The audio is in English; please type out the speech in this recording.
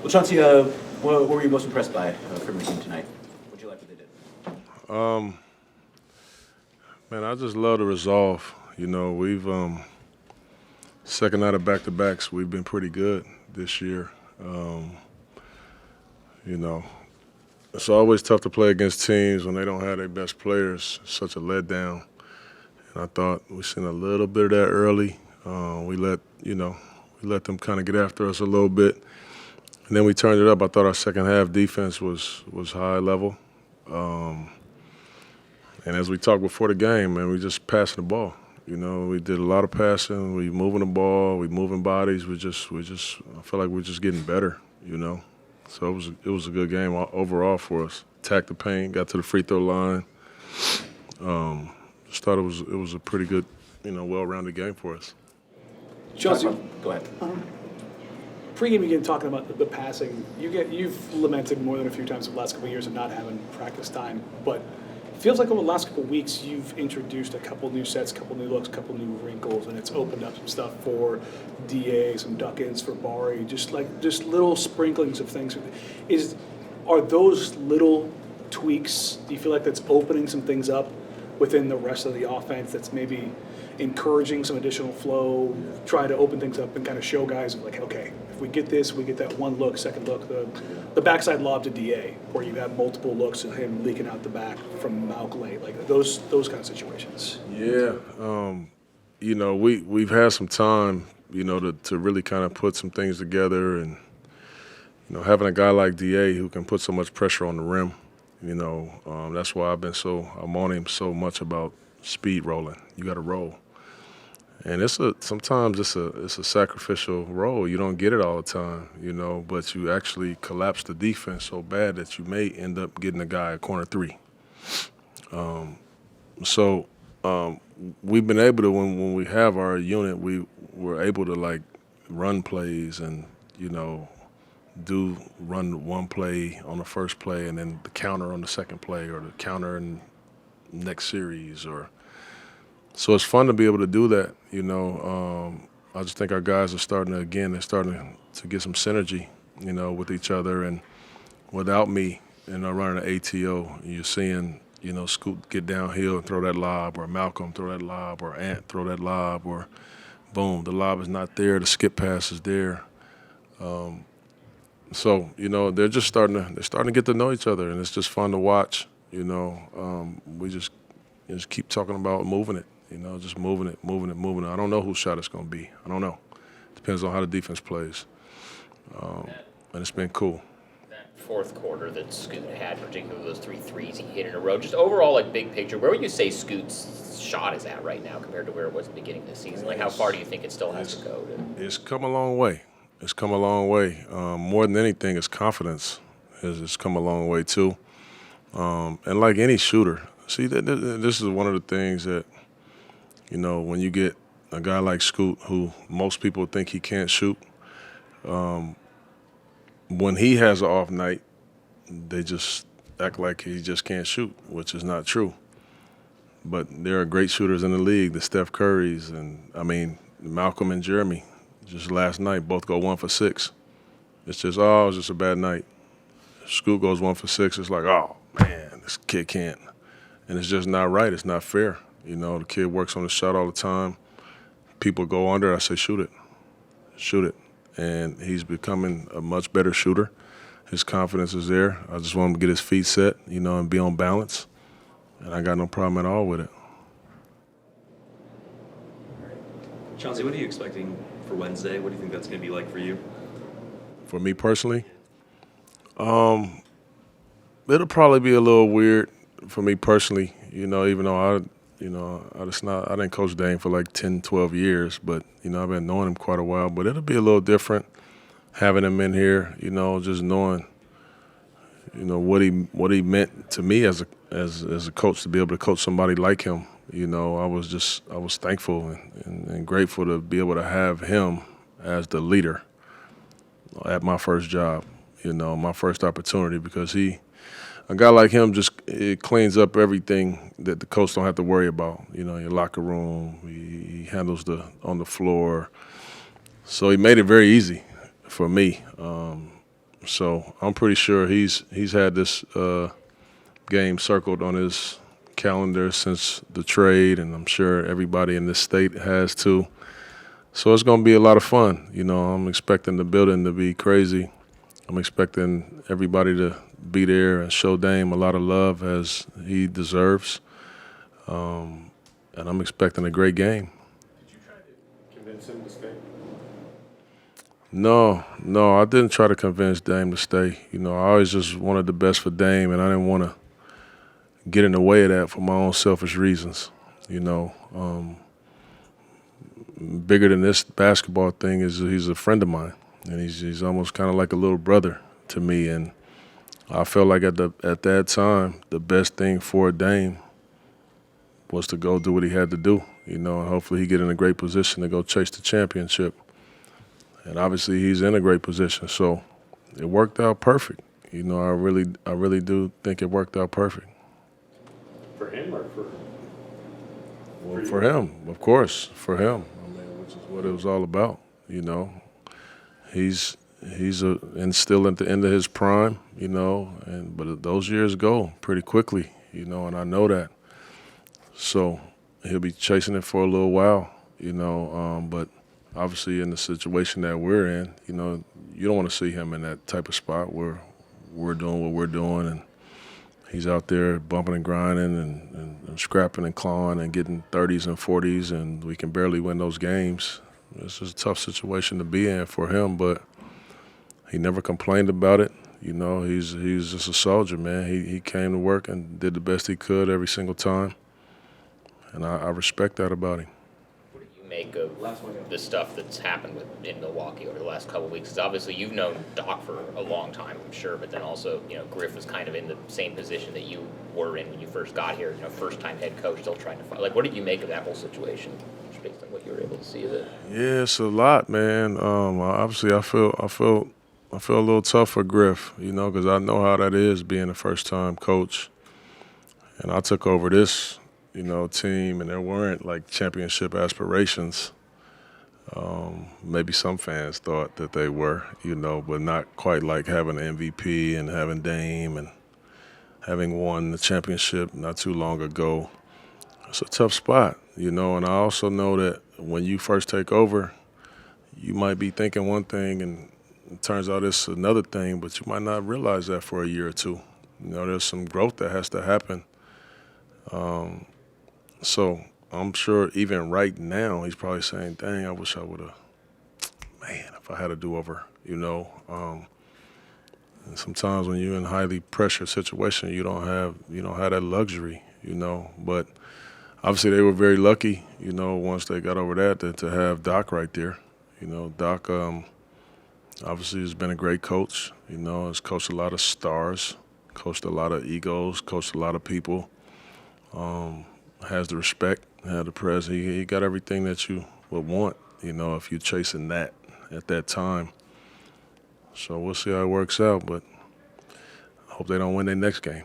Well, Chauncey, what were you most impressed by from your team tonight? What did you like what they did? Man, I just love the resolve. We've second out of back-to-backs, we've been pretty good this year. You know, it's always tough to play against teams when they don't have their best players. It's such a letdown. And I thought we seen a little bit of that early. We let them kind of get after us a little bit, and then we turned it up. I thought our second half defense was high level. And as we talked before the game, man, we just passing the ball. We did a lot of passing. We moving the ball. We moving bodies. I feel like we're just getting better. So it was a good game overall for us. Attacked the paint, got to the free throw line. Just thought it was a pretty good, well-rounded game for us. Chauncey, Go ahead. Pre-game again, talking about the passing. You've lamented more than a few times in the last couple of years of not having practice time, but it feels like over the last couple of weeks you've introduced a couple new sets, couple new looks, couple new wrinkles, and it's opened up some stuff for DA, some duck-ins for Bari, just little sprinklings of things. Are those little tweaks? Do you feel like that's opening some things up within the rest of the offense? That's maybe encouraging some additional flow, try to open things up and kind of show guys like, okay, if we get this, we get that one look, second look, the backside lob to DA, where you have multiple looks of him leaking out the back from Malk late, like those kind of situations. Yeah, we've had some time, to really kind of put some things together, and having a guy like DA who can put so much pressure on the rim, that's why I'm on him so much about speed rolling. You got to roll. And sometimes it's a sacrificial role. You don't get it all the time, but you actually collapse the defense so bad that you may end up getting a guy a corner three. We've been able to, when we have our unit, we're able to run plays and, run one play on the first play and then the counter on the second play or the counter in next series So it's fun to be able to do that, I just think our guys are starting to get some synergy, with each other. And without me, running an ATO, you're seeing, Scoot get downhill and throw that lob, or Malcolm throw that lob, or Ant throw that lob, or boom, the lob is not there, the skip pass is there. They're just starting to get to know each other, and it's just fun to watch. We just keep talking about moving it. Just moving it. I don't know whose shot it's going to be. I don't know. Depends on how the defense plays. And it's been cool. That fourth quarter that Scoot had, particularly those 3 threes he hit in a row, just overall, big picture, where would you say Scoot's shot is at right now compared to where it was at the beginning of the season? How far do you think it still has to go? It's come a long way. More than anything, it's confidence. It's come a long way, too. And like any shooter, see, this is one of the things that, when you get a guy like Scoot, who most people think he can't shoot, when he has an off night, they just act like he just can't shoot, which is not true. But there are great shooters in the league, the Steph Currys, and, Malcolm and Jeremy, just last night, both go 1 for 6. It's just, it was just a bad night. Scoot goes 1 for 6, it's like, oh, man, this kid can't. And it's just not right. It's not fair. The kid works on the shot all the time. People go under. I say, shoot it. And he's becoming a much better shooter. His confidence is there. I just want him to get his feet set, and be on balance. And I got no problem at all with it. Chauncey, what are you expecting for Wednesday? What do you think that's going to be like for you? For me personally, it'll probably be a little weird for me personally, even though I didn't coach Dane for 10, 12 years, but, I've been knowing him quite a while. But it'll be a little different having him in here, just knowing, what he meant to me as a coach, to be able to coach somebody like him. I was thankful and grateful to be able to have him as the leader at my first job, my first opportunity, because a guy like him it cleans up everything that the coach don't have to worry about. Your locker room, he handles on the floor. So he made it very easy for me. So I'm pretty sure he's had this game circled on his calendar since the trade, and I'm sure everybody in this state has too. So it's going to be a lot of fun. You know, I'm expecting the building to be crazy. I'm expecting everybody to be there and show Dame a lot of love as he deserves. And I'm expecting a great game. Did you try to convince him to stay? No, I didn't try to convince Dame to stay. You know, I always just wanted the best for Dame, and I didn't want to get in the way of that for my own selfish reasons. You know, bigger than this basketball thing is he's a friend of mine, and he's almost kind of like a little brother to me. And I felt like at that time, the best thing for Dame was to go do what he had to do, you know, and hopefully he get in a great position to go chase the championship. And obviously he's in a great position, so it worked out perfect. You know, I really do think it worked out perfect. For him or for? Well, for him, of course, for him. I mean, which is what it was all about. You know, he's and still at the end of his prime. You know, but those years go pretty quickly. You know, and I know that. So he'll be chasing it for a little while. You know, but obviously in the situation that we're in, you know, you don't want to see him in that type of spot where we're doing what we're doing and he's out there bumping and grinding and scrapping and clawing and getting 30s and 40s, and we can barely win those games. It's just a tough situation to be in for him, but he never complained about it. You know, he's just a soldier, man. He came to work and did the best he could every single time, and I respect that about him. What do you make of the stuff that's happened in Milwaukee over the last couple of weeks? Because obviously you've known Doc for a long time, I'm sure, but then also, you know, Griff was kind of in the same position that you were in when you first got here, you know, first-time head coach, still trying to find. Like, what did you make of that whole situation, just based on what you were able to see of it? Yeah, it's a lot, man. Obviously, I feel a little tough for Griff, you know, because I know how that is being a first-time coach, and I took over this, you know, team, and there weren't like championship aspirations. Maybe some fans thought that they were, you know, but not quite like having an MVP and having Dame and having won the championship not too long ago. It's a tough spot, you know, and I also know that when you first take over, you might be thinking one thing and it turns out it's another thing, but you might not realize that for a year or two. You know, there's some growth that has to happen. So I'm sure even right now he's probably saying, dang, I wish I would have, man, if I had a do-over, you know. And sometimes when you're in a highly pressured situation, you don't have that luxury, you know. But obviously they were very lucky, you know, once they got over that to have Doc right there. You know, Doc obviously has been a great coach, you know, has coached a lot of stars, coached a lot of egos, coached a lot of people. Has the respect, had the press. He got everything that you would want, you know, if you're chasing that at that time. So we'll see how it works out, but I hope they don't win their next game.